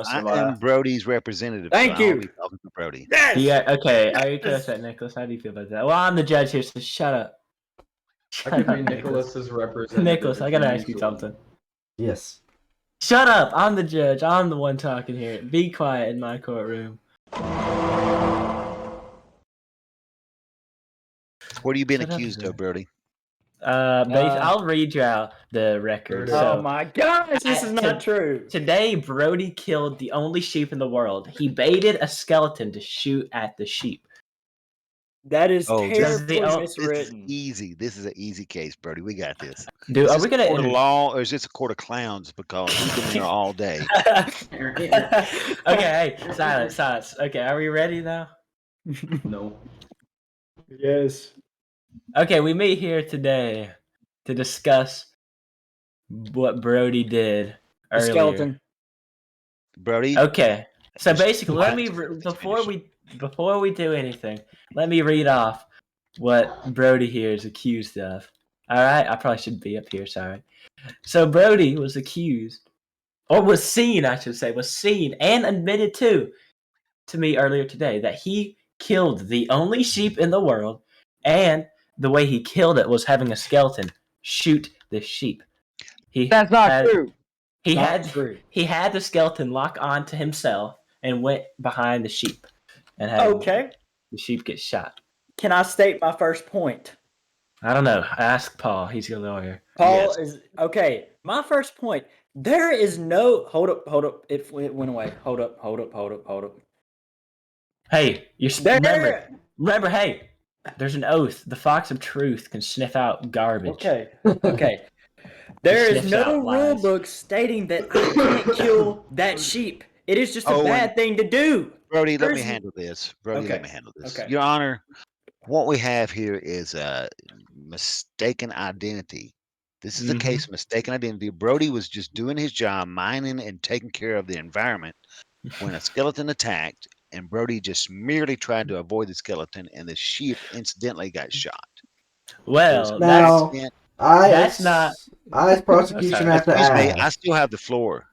I am Brody's representative. Thank so you. I'll be talking to Brody. Yes. Yeah. Okay. Are you okay with that, Nicholas? How do you feel about that? Well, I'm the judge here, so shut up. I could be Nicholas's representative. Nicholas, I gotta if ask you so. something. Yes. Shut up! I'm the judge. I'm the one talking here. Be quiet in my courtroom. What are you being Shut up, accused sir. of, Brody? I'll read you out the record. There it is. So, Oh my gosh, this is not true. today, Brody killed the only sheep in the world. He baited a skeleton to shoot at the sheep. That is Oh, this is terribly This is miswritten. easy. This is an easy case, Brody. We got this. Dude, Is are this we a gonna court of law or is this a court of clowns? Because we've been here all day. Okay, hey, silence. Okay, are we ready now? No. Yes. Okay, we meet here today to discuss what Brody did The earlier. skeleton. Brody. Okay, so Just basically, quiet. let me Let's before we do anything, let me read off what Brody here is accused of. All right, I probably should be up here. Sorry. So Brody was accused, or was seen, I should say, was seen and admitted to me earlier today that he killed the only sheep in the world, and the way he killed it was having a skeleton shoot the sheep. That's not true. He Not had true. he had the skeleton lock onto himself and went behind the sheep and had Okay. the sheep get shot. Can I state my first point? I don't know. Ask Paul. He's your lawyer. Paul Yes. is okay. My first point. There is no hold up. It went away. Hold up. Hey, you There. remember. Hey, there's an oath. The fox of truth can sniff out garbage. Okay. There is sniffs no out rule lies. book stating that I can't kill that sheep. It is just a Oh, bad thing to do. Brody, let me There's- handle this. Brody, Okay. let me handle this. Okay. Your Honor, what we have here is a mistaken identity. This is a case of mistaken identity. Brody was just doing his job, mining and taking care of the environment when a skeleton attacked, and Brody just merely tried to avoid the skeleton, and the sheep incidentally got shot. Well, Now, Accident- that's not. I, as prosecution, sorry. have to Excuse me, ask. I still have the floor.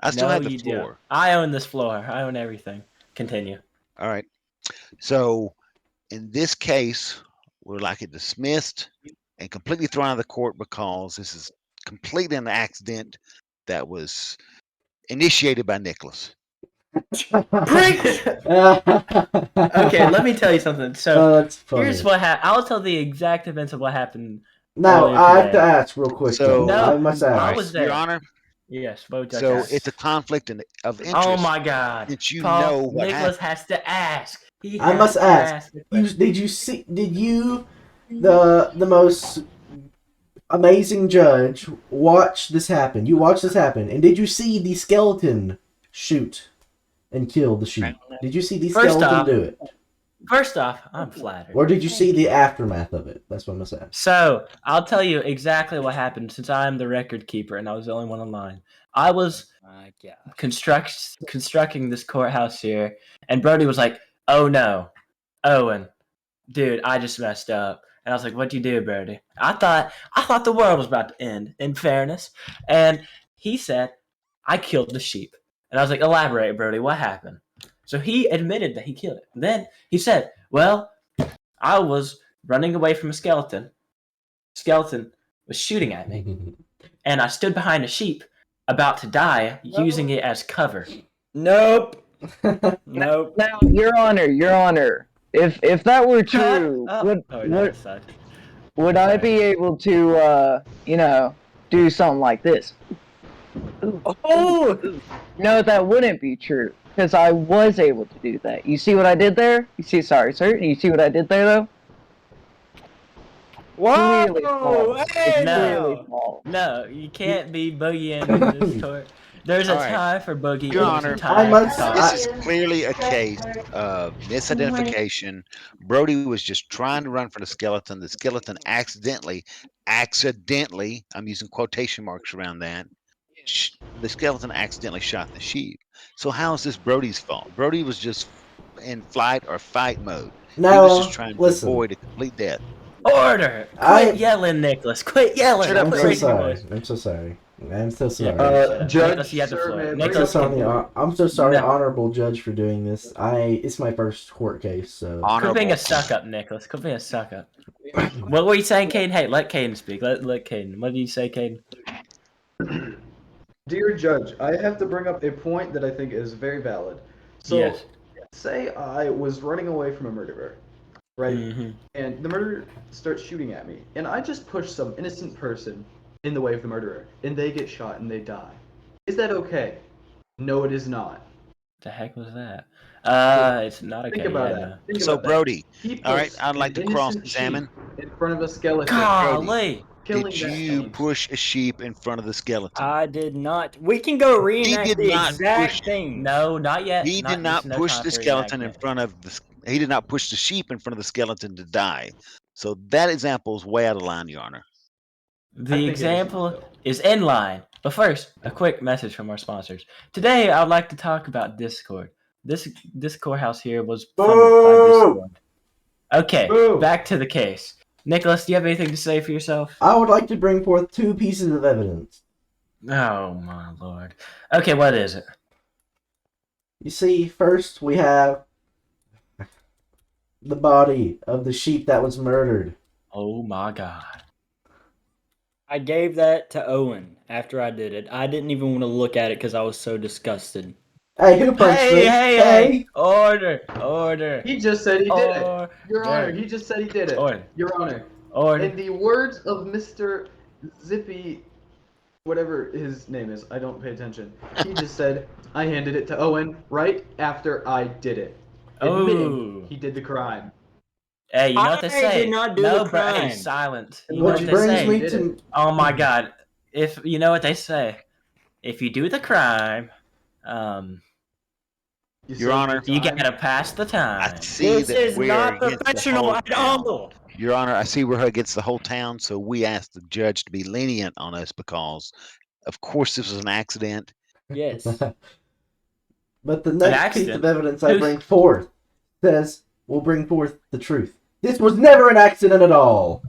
I still have the you floor. don't. I own this floor. I own everything. Continue. All right. So in this case, we're like it dismissed and completely thrown out of the court because this is completely an accident that was initiated by Nicholas. Okay, let me tell you something. So that's funny. here's what happened. I'll tell the exact events of what happened. Now, earlier I have today. to ask real quick. So- though. I must ask. I was there. Your Honor, Yes. What would you so like to it's a conflict of interest. ask? Oh my God! Since you Paul, know what Nicholas happened. has to ask. I must ask. Did you, the most amazing judge, watch this happen? You watched this happen, and did you see the skeleton shoot and kill the sheep? Did you see the First skeleton off- do it, First off, I'm flattered. or did you see the aftermath of it? That's what I must ask. So I'll tell you exactly what happened since I'm the record keeper and I was the only one online. I was My God. constructing this courthouse here, and Brody was like, "Oh no, Owen, dude, I just messed up." And I was like, "What'd you do, Brody?" I thought the world was about to end. In fairness, and he said, "I killed the sheep." And I was like, "Elaborate, Brody. What happened?" So he admitted that he killed it. Then he said, "Well, I was running away from a skeleton. Skeleton was shooting at me, and I stood behind a sheep, about to die, using it as cover." Nope. Nope. Now, Your Honor, if that were true, would I be able to, do something like this? Oh, No, that wouldn't be true, because I was able to do that. You see what I did there? Sorry, sir. You see what I did there, though? whoa! Clearly false. Hey, Clearly no. false. No, you can't be boogieing in this court. There's a All right. time for boogie. Your and there's a Honor, time must- for talk. This is clearly a case of misidentification. Brody was just trying to run for the skeleton. The skeleton accidentally, I'm using quotation marks around that. The skeleton accidentally shot the sheep. So how is this Brody's fault? Brody was just in flight or fight mode. He Now, was just trying to listen. avoid a complete death. Order! Quit yelling, Nicholas. Quit yelling. Shut up, I'm Quit so raising your sorry. voice. I'm so sorry. I'm so sorry. Judge, Nicholas, you have the sir, floor. may I I'm bring so Nicholas, up a sorry, point? I'm so sorry, No. honorable judge, for doing this. It's my first court case, so. Quit being Honorable. a suck up, Nicholas. Quit being a suck up. What were you saying, Caden? Hey, let Caden speak. Let Caden. What did you say, Caden? Dear Judge, I have to bring up a point that I think is very valid. So, Yes. say I was running away from a murderer, right? Mm-hmm. And the murderer starts shooting at me, and I just push some innocent person in the way of the murderer, and they get shot and they die. Is that okay? No, it is not. The heck was that? It's not okay. Think about Yeah, that. no. Think So about that. Brody, He all right, puts I'd like an to innocent cross-examine. sheep in front of a skeleton. Golly. Killing Did that you skeleton. push a sheep in front of the skeleton? I did not. We can go He reenact did the not exact push. thing. No, not yet. He did This is not no push time the for skeleton in reenactment. front of the. He did not push the sheep in front of the skeleton to die. So that example is way out of line, Your Honor. The think it is example still. is in line. But first, a quick message from our sponsors. Today, I would like to talk about Discord. This courthouse here was funded by Discord. Okay, Boo! back to the case. Nicholas, do you have anything to say for yourself? I would like to bring forth 2 pieces of evidence. Oh my lord. Okay, what is it? You see, first we have the body of the sheep that was murdered. Oh my god. I gave that to Owen after I did it. I didn't even want to look at it because I was so disgusted. Hey, who punched me? Hey! Order! He just said he did it. Your Honor, Order! he just said he did it. Order! Your Honor, Order! in the words of Mr. Zippy, whatever his name is, I don't pay attention. He just said, I handed it to Owen right after I did it. Admitting Oh. he did the crime. Hey, you know what they I say? did not do no, the bro. Hey, crime. silence. You know Which what they brings say? me Did to. it. Oh my god. If you know what they say, if you do the crime, You Your serve Honor, your you time. gotta pass the I time. see This that is we're not against the professional whole at town. all. Your Honor, I see we're against the whole town, so we asked the judge to be lenient on us because, of course, this was an accident. Yes. But the An next piece accident. of evidence I Who's- bring forth says will bring forth the truth. This was never an accident at all.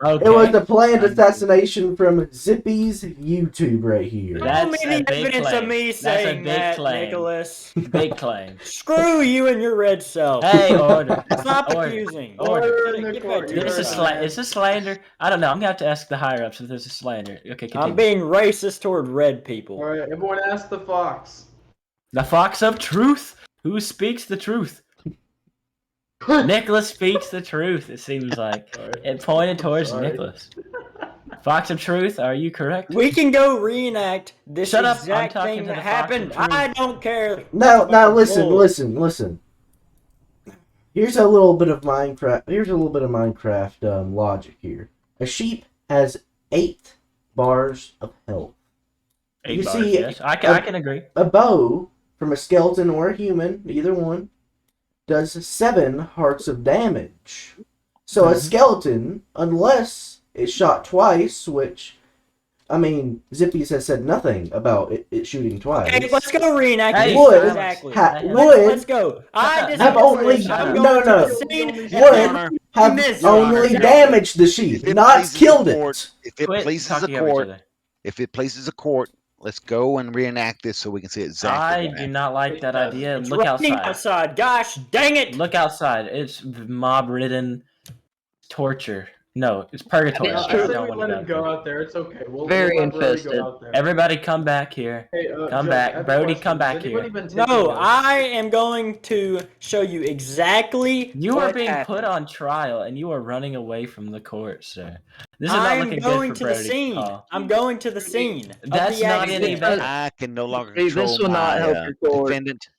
Okay. It was a planned I'm- assassination from Zippy's YouTube right here. That's Show me a the big evidence claim. of me That's a saying big that, claim. Nicholas. Big claim. Screw you and your red self. Hey, order. Stop Order. accusing. Order. in the Get court, back to Your This your is Honor. is this slander? I don't know. I'm gonna have to ask the higher ups if this is slander. Okay, continue. I'm being racist toward red All people. right, everyone ask the fox. The fox of truth. Who speaks the truth? Nicholas speaks the truth. It seems like All right. it pointed towards sorry. Nicholas. Fox of truth. Are you correct? We can go reenact this Shut up, I'm exact talking thing to that the Fox of happened. Truth. I don't care. Now listen, Bull. listen. Here's a little bit of Minecraft. Here's a little bit of Minecraft logic here. A sheep has 8 bars of health. 8 You bars, see, yes. I can agree. A bow from a skeleton or a human, either one, does 7 hearts of damage. So a skeleton, unless it's shot twice, which, I mean, Zippies has said nothing about it shooting twice. Okay, let's go reenact Hey, this would exactly. would let's go. I up. just have only Shut I'm up. going no, to the scene. would and have this. only Your Honor. damaged the sheep, If it not pleases the killed court, it. if it Quit pleases the talking over each court, other. if it pleases the court, let's go and reenact this so we can see exactly I what do happened. not like that idea. It's Look raining outside. outside. Gosh dang it. Look outside. It's mob-ridden torture. No, it's purgatory. It's I true. I say don't we want let to go him out go there. out there. It's okay. Very let Brody infested. go out there. Everybody come back here. Hey, Come Judge, back. I have a Brody, question. come back Has anybody here. been taking No, notes? I am going to show you exactly You are what being happened. put on trial, and you are running away from the court, sir. This is not I'm looking going good to for the Brody. scene. Paul. I'm going to the scene. That's of the not any accident. better. I can no longer Hey, control this will not my help your court. defendant.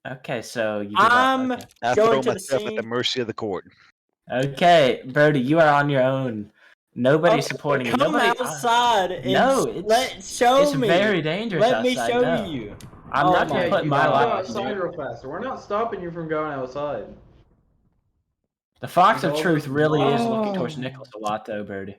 Okay, so you give up. I'm Okay. I going throw to the myself at the scene. mercy of the court. Okay, Brody, you are on your own. Nobody's Okay, supporting you. come Nobody. outside and No, it's show me. very dangerous Let me outside. show No. you. I'm Oh not my gonna put You my can go life. outside real fast. We're not stopping you from going outside. The Fox With of all Truth the really is looking Oh. towards Nicholas a lot, though, Brody,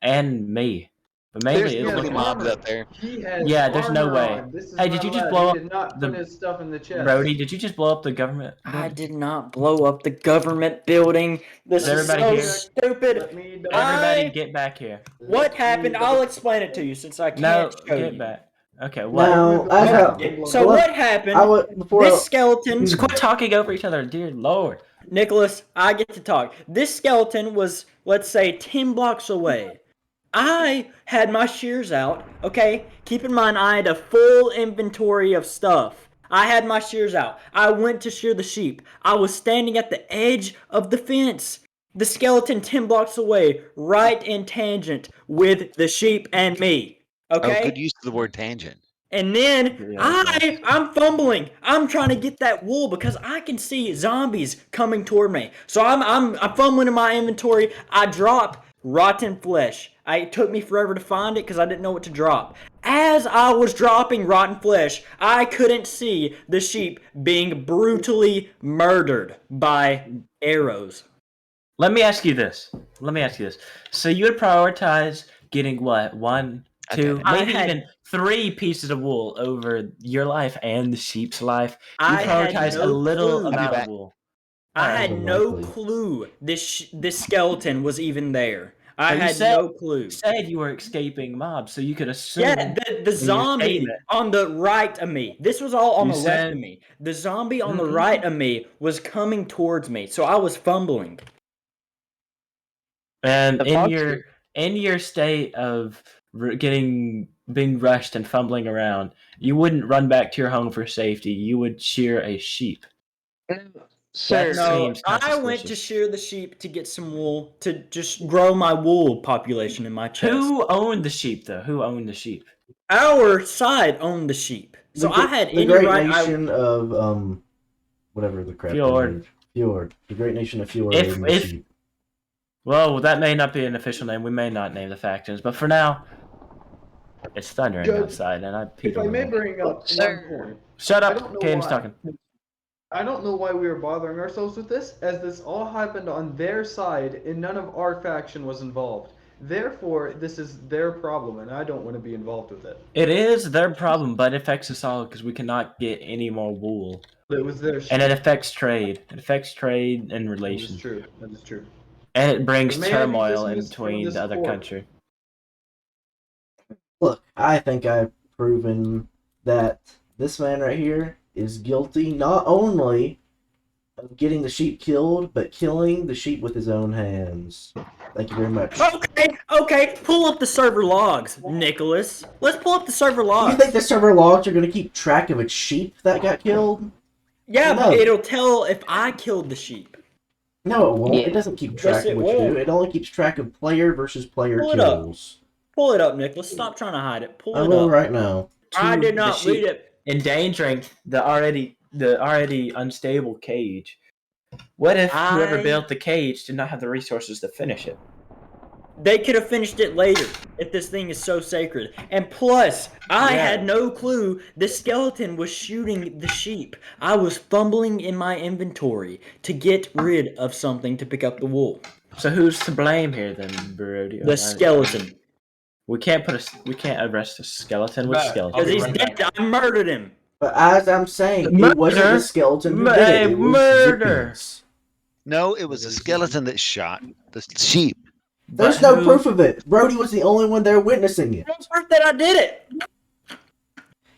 and me. But There's mainly He it has was definitely looking. mobs armor. out there. He has Yeah, there's no armor way. on. This is Hey, not did you just allowed. blow He up did not the put his stuff in the chest. Brody? Did you just blow up the government I building? did not blow up the government building. This Is is everybody so here? stupid. Let me double Everybody, I- get back here. What Let me happened? double I'll check. explain it to you since I can't No, show get you. back. Okay, what? Now, as Okay, a, Okay, blown so up. what I happened? would before. This skeleton, Excuse Quit talking over each other, dear Lord. Nicholas, I get to talk. This skeleton was, let's say, 10 blocks away. I had my shears out, okay? Keep in mind, I had a full inventory of stuff. I had my shears out. I went to shear the sheep. I was standing at the edge of the fence. The skeleton 10 blocks away, right in tangent with the sheep and me, Oh, good okay? use of the word tangent. And then Yeah, I'm fumbling. I'm trying to get that wool because I can see zombies coming toward me. So I'm fumbling in my inventory. I drop rotten flesh. It took me forever to find it because I didn't know what to drop. As I was dropping rotten flesh, I couldn't see the sheep being brutally murdered by arrows. Let me ask you this. So you would prioritize getting what? One, I two, got it. maybe even 3 pieces of wool over your life and the sheep's life. You I had prioritize a no little clue. amount back. of wool. I Alright. had no Likely. clue this skeleton was even there. I But you had said- no clue. You said you were escaping mobs, so you could assume. Yeah, the zombie statement. on the right of me. This was all on You the left said- of me. The zombie on the Mm-mm. right of me was coming towards me, so I was fumbling. And The in fox your state of being rushed and fumbling around, you wouldn't run back to your home for safety. You would shear a sheep. Sir, That's- No, seems kinda I went to suspicious. shear the sheep to get some wool to just grow my wool population in my chest. Who owned the sheep, though? Who owned the sheep? Our side owned the sheep, so I had the any great right. nation of whatever the crap. Fjord. Fjord. The great nation of Fjord. If- owned the if- sheep. Well, that may not be an official name. We may not name the factions, but for now, it's thundering Judge, outside, and I If peed I on the may wall. bring up Sir. one point, Shut I up, don't know Caden's why. talking. I don't know why we are bothering ourselves with this, as this all happened on their side and none of our faction was involved. Therefore, this is their problem, and I don't want to be involved with it. It is their problem, but it affects us all because we cannot get any more wool. It was their And it shit. affects trade. It affects trade and That is relations. true. That is true. And it brings May I be turmoil in dismissed from between this the other court? country. Look, I think I've proven that this man right here is guilty not only of getting the sheep killed, but killing the sheep with his own hands. Thank you very much. Okay, pull up the server logs, Nicholas. Let's pull up the server You logs. think the server logs are going to keep track of a sheep that got killed? Yeah, No. but it'll tell if I killed the sheep. No, it won't. Yeah. It doesn't keep Yes, track it of what you do. will. It only keeps track of player versus player Pull it up. kills. Pull it up, Nicholas. Stop trying to hide it. Pull I it will up. right now. I To did the not sheep, read it. endangering the already unstable cage. What if whoever I- built the cage did not have the resources to finish it? They could have finished it later if this thing is so sacred. And plus, I Yeah. had no clue the skeleton was shooting the sheep. I was fumbling in my inventory to get rid of something to pick up the wool. So who's to blame here then, Brody? The skeleton. We can't arrest a skeleton with Right. skeleton. Because he's right dead. back. I murdered him. But as I'm saying, Murder? it wasn't the skeleton who did Hey, it. It was murder! Zippy's. No, it was the skeleton that shot the sheep. There's But no who- proof of it. Brody was the only one there witnessing it. There's proof that I did it.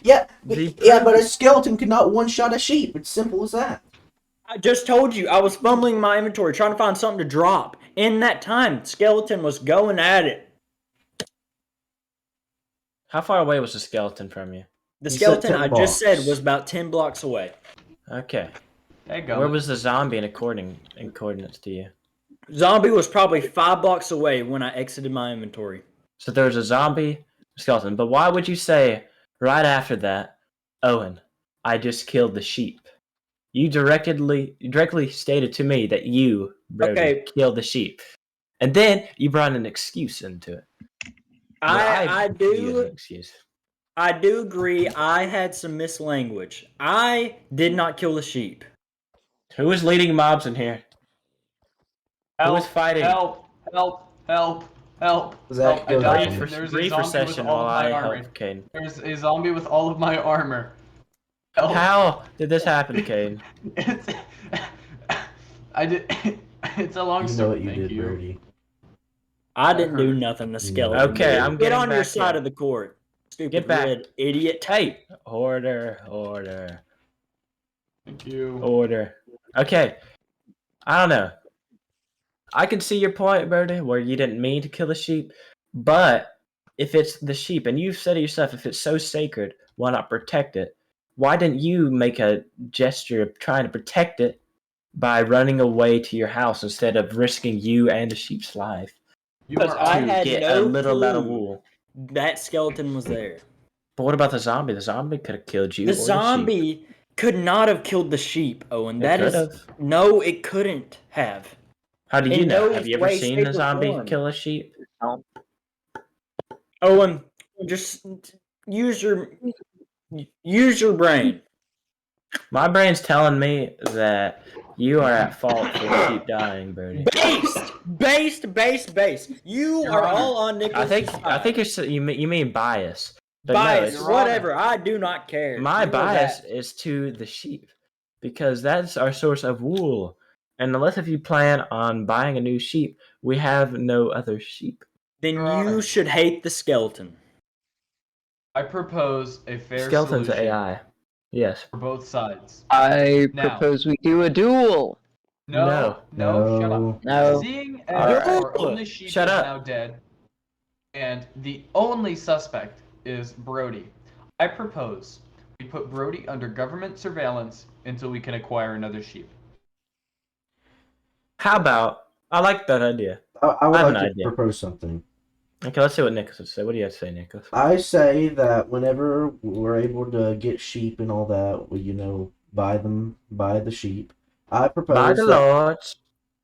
Yeah, The yeah, proof- but a skeleton could not one-shot a sheep. It's simple as that. I just told you I was fumbling in my inventory trying to find something to drop. In that time, skeleton was going at it. How far away was the skeleton from you? The You said skeleton 10 I just said blocks. was about 10 blocks away. Okay. There you go. Where was the zombie in coordinates to you? Zombie was probably 5 blocks away when I exited my inventory. So there was a zombie skeleton. But why would you say right after that, Owen, I just killed the sheep? You directly stated to me that you, Brody, Okay. killed the sheep. And then you brought an excuse into it. I view as an do excuse. I do agree I had some mislanguage. I did not kill the sheep. Who is leading mobs in here? Who is Help, fighting? help, help, help. Help! Zach, Help! I go died. help him. There's a Brief zombie with recession all while of my I armor. help Kane. There's a zombie with all of my armor. Help! How did this happen, Kane? It's, I did. It's a long You know story. what you Thank did, you. Brody. I That didn't do hurt. nothing. The No. skeleton. Okay, did. I'm Get getting on your back side here. of the court. Stupid Get back. red idiot. Hey, order, order, Thank you. order. Okay, I don't know. I can see your point, Birdie, where you didn't mean to kill the sheep, but if it's the sheep, and you've said it yourself, if it's so sacred, why not protect it? Why didn't you make a gesture of trying to protect it by running away to your house instead of risking you and the sheep's life You Because are I on. had get no a little amount of clue wool? that skeleton was there. But what about the zombie? The zombie could have killed you The or the sheep. zombie could not have killed the sheep, Owen. It That could is have. no, it couldn't have. How do you In know? no Have you ever way, seen shape, a or zombie form. kill a sheep? Owen, just use your brain. My brain's telling me that you are at fault for the sheep dying, Birdie. Based. You Your are Honor, all on Nicholas' I think you mean bias. But no, bias. it's, Your Whatever. I do not care. my You know bias that. is to the sheep because that's our source of wool. And unless if you plan on buying a new sheep, we have no other sheep. Then Your you Honor. should hate the skeleton. I propose a fair Skeleton's solution AI. Yes. for both sides. I Now. propose we do a duel. No, shut up. No. Seeing Alright. as our only sheep Shut is up. now dead, and the only suspect is Brody, I propose we put Brody under government surveillance until we can acquire another sheep. How about I like that idea. I would I have like an to idea. propose something. Okay, let's see what Nicholas would say. What do you have to say, Nicholas? I say that whenever we're able to get sheep and all that, we buy the sheep. By the Lords.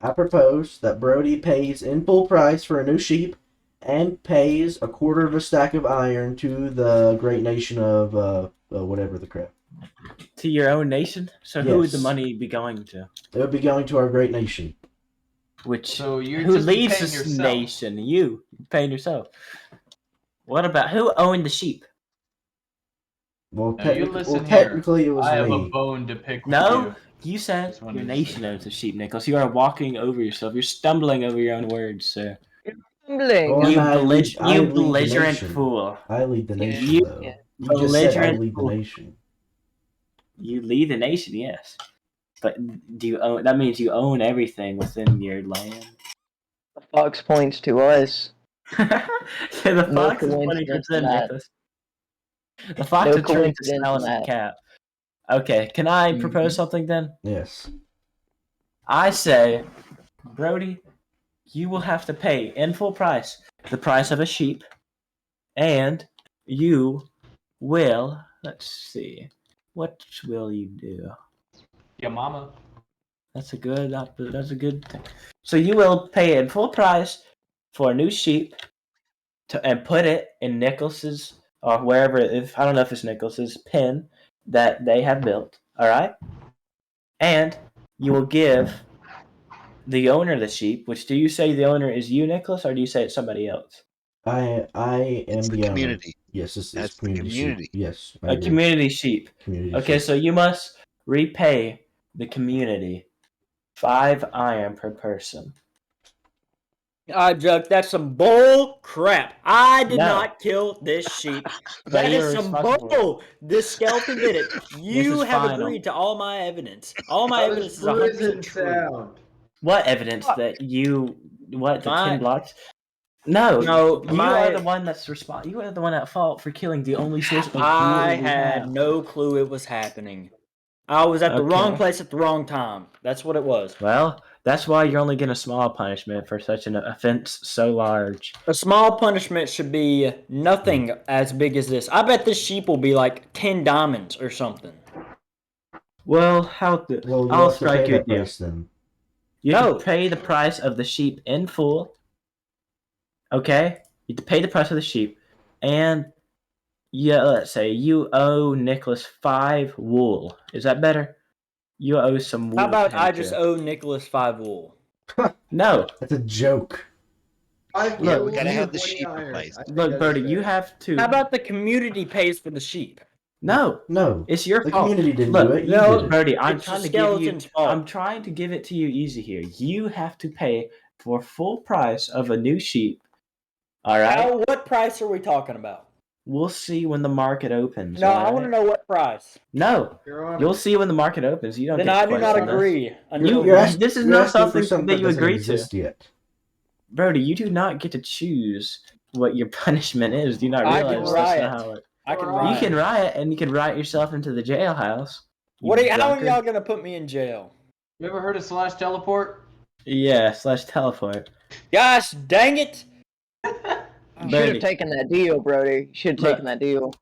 I propose that Brody pays in full price for a new sheep, and pays a quarter of a stack of iron to the great nation of whatever the crap. To your own nation? So who would the Yes. money be going to? It would be going to our great nation. Which So you're who just leads paying this yourself. nation? You paying yourself. What about who owned the sheep? Well, Now you listen technically it was I have a me. bone to pick with No, you. you said Just wanted your to nation say. owns the sheep, Nicholas. You are walking over yourself. You're stumbling over your own words, sir. Stumbling. Well, You, and I lead the belligerent nation. fool. I lead the Yeah, nation, You- though. yeah. You just said I Belligerent lead the fool. nation. You lead the nation, yes. But do you own? That means you own everything within your land. The fox points to us. Yeah, the No fox is pointing coincidence towards in them, that. Nicholas. The fox No is trying to coincidence smell in some that. cap. Okay, can I Mhm. propose something then? Yes. I say, Brody, you will have to pay in full price the price of a sheep, and you will. Let's see, what will you do? Yeah, mama. That's a good. That's a good thing. So you will pay in full price for a new sheep, and put it in Nicholas's or wherever. If I don't know if it's Nicholas's pen that they have built. All right, and you will give the owner of the sheep. Which do you say the owner is you, Nicholas, or do you say it's somebody else? I am It's the the owner. community. Yes, it's That's the community sheep. community. Yes, I A agree. community sheep. Community Okay, sheep. so you must repay the community 5 iron per person. I joke. That's some bull crap. I did No. not kill this sheep. But That you is were some responsible. bull. This skeleton did it. You is have final. agreed to all my evidence. All my That evidence was is 100% prison true. sound. What evidence that you the 10 My- blocks? No, No, you are the one that's You are the one at fault for killing the only source of I wool we had have. no clue it was happening. I was at the wrong Okay. place at the wrong time. That's what it was. Well, that's why you're only getting a small punishment for such an offense so large. A small punishment should be nothing as big as this. I bet this sheep will be like 10 diamonds or something. Well, how the Well, you I'll have to strike pay you a that deal. price then. You No. have to pay the price of the sheep in full. Okay? You have to pay the price of the sheep. And let's say you owe Nicholas 5 wool. Is that better? You owe some wool. How about to him I too. just owe Nicholas 5 wool? No. That's a joke. 5 Yeah, we wool, gotta have the 20 sheep iron. replaced. I think Look, that is Birdie, fair. you have to. How about the community pays for the sheep? No, No, it's your the fault. community didn't Look, do it. You no, did it. Birdie, I'm It's trying the to give you. skeleton's fault. I'm trying to give it to you easy here. You have to pay for full price of a new sheep. All right. What price are we talking about? We'll see when the market opens. No, all I want to right? know what price. No, Your Honor. you'll see when the market opens. You don't Then get I to do not question this. agree. This is you're not asking for something that you doesn't agree to. exist yet. Brody, you do not get to choose what your punishment is. Do you not I realize can that's riot. not how it? I can You riot. You can riot, and you can riot yourself into the jailhouse. How are drunkard. y'all gonna put me in jail? You ever heard of slash teleport? Yeah, / teleport. Gosh dang it! You should have Brody, taken that deal, Brody. You should have Look. taken that deal.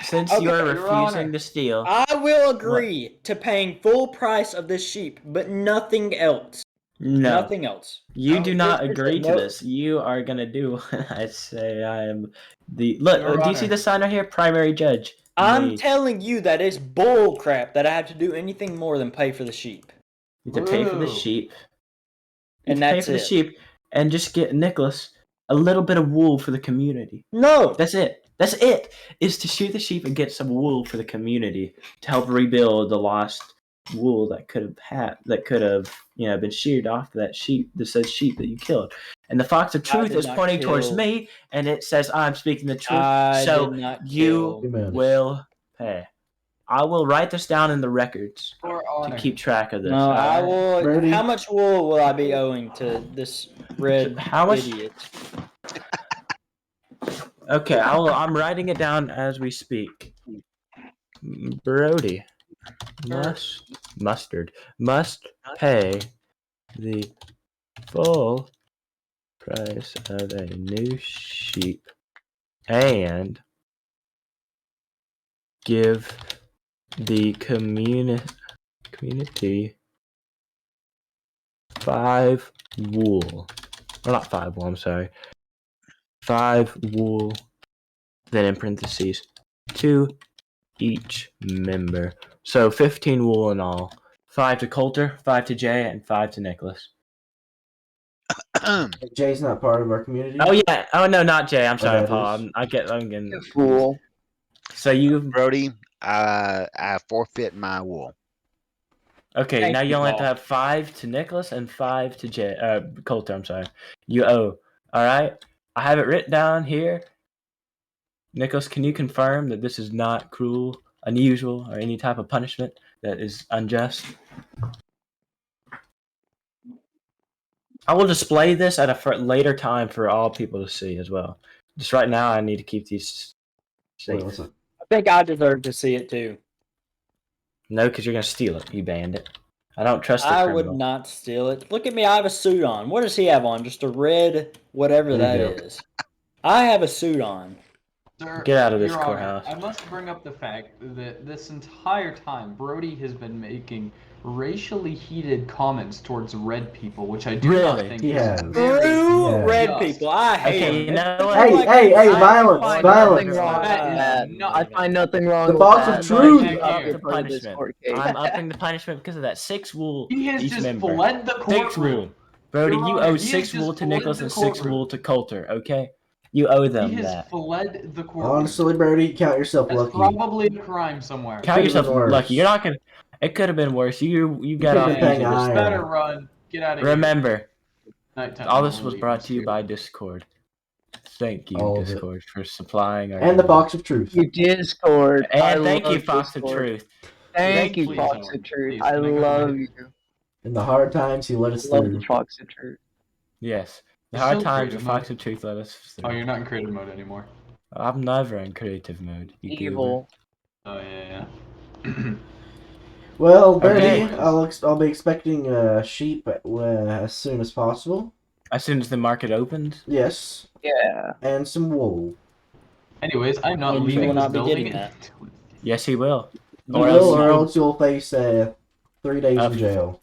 since Okay, you are Your refusing Honor. to steal, I will agree to paying full price of this sheep, but nothing else. no, Nothing else. you No, do not this is agree a to no- this. You are gonna do what I say. I am the look. Your Do you see Honor. the sign right here? Primary judge. I'm Me. telling you that it's bull crap that I have to do anything more than pay for the sheep. You have to pay for the Boo. sheep. You And have to pay that's for the it. sheep, and just get Nicholas a little bit of wool for the community. No! That's it. That's it. Is to shoot the sheep and get some wool for the community to help rebuild the lost wool that could have been sheared off that sheep, that says sheep that you killed. And the fox of I truth did is not pointing towards kill- me, and it says I'm speaking the truth. I so did not you kill. Amen. will pay. I will write this down in the records Your to Honor. keep track of this. No, I alright? will. Brody? How much wool will I be owing to this red How much- idiot? Okay, I'm writing it down as we speak. Brody must pay the full price of a new sheep and give the community 5 wool. Or not 5 wool, I'm sorry. 5 wool, then in parentheses, 2 each member. So 15 wool in all. 5 to Coulter, 5 to Jay, and 5 to Nicholas. Jay's not part of our community. Oh yeah. Oh no, not Jay. I'm sorry, that Paul. is. I'm getting. You fool. So you Brody, I forfeit my wool. okay? Thank Now you, you only have to Paul. have 5 to Nicholas and 5 to Jay. Coulter. I'm sorry. You owe. All right. I have it written down here. Nicholas, can you confirm that this is not cruel, unusual, or any type of punishment that is unjust? I will display this at a later time for all people to see as well. Just right now, I need to keep these Wait, safe. what's up? I think I deserve to see it too. No, because you're gonna steal it, you bandit. I don't trust the I criminal. would not steal it. Look at me, I have a suit on. What does he have on? Just a red whatever that There you go. is. I have a suit on. Sir, Get out of this Your Honor, courthouse. I must bring up the fact that this entire time Brody has been making racially heated comments towards red people, which I do not Really? think He is has. very Screw Yeah. red just. people. I hate Okay, you them. know They what? look Hey, like hey, they- hey, I violence, find violence. nothing wrong with that. Nothing. I find nothing wrong The with box that. of truth. You Up have the to play this punishment. court case. I'm upping the punishment because of that 6 wool He has each just member. fled the 6 courtroom. wool. Brody, Your you Honor, owe he has 6 just wool to fled Nicholas the and 6 courtroom. wool to Coulter, okay? You owe He them has that. fled the courtroom. Honestly, Brody, count yourself That's lucky. probably a crime somewhere. Count Could've yourself been worse. lucky. You're not gonna. It could have been worse. You got could've off been paying easy this iron. time. Better run. Get out of here. Remember, Nighttime, all I'm this gonna was leave brought this to you here. by Discord. Thank you, All of it. Discord, for supplying our And the community. box of truth. You Discord. I And thank you, love Fox of Discord. Truth. Thank you, Please, Fox Owen. of Truth. Please, I can I go love away? you. In the hard times, he let us Love through. the Fox of Truth. Yes. The You're hard still times creative of Fox mode? of Truth let us Oh, through. you're not in creative mode anymore. I'm never in creative mode. You Evil. Oh yeah, yeah. Well, Brody, Okay. I'll be expecting sheep as soon as possible. goober. As soon as the market opens. Yes, Yeah. and some wool. Anyways, I'm not And you leaving will this not be building. getting that. Yes, he will. You Or will, else or you- else you'll face 3 days in jail.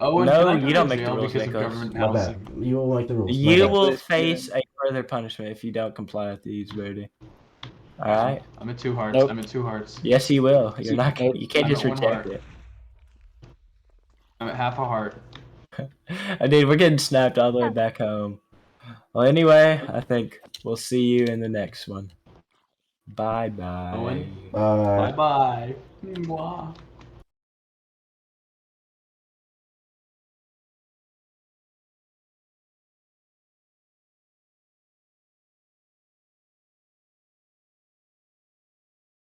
Oh, and No, can I go you don't to make the jail rules, because of Nicholas. government My housing? bad. You will make the rules. My You bad. will But, face a further punishment if you don't comply with these, Brody. Alright? I'm at 2 hearts. Nope. I'm at 2 hearts. Yes, you will. You're not. Nope. You can't I'm just at 1 reject heart. it. I'm at half a heart. Dude, we're getting snapped all the way back home. Well, anyway, I think we'll see you in the next one. Bye bye. Owen? Bye. Bye bye.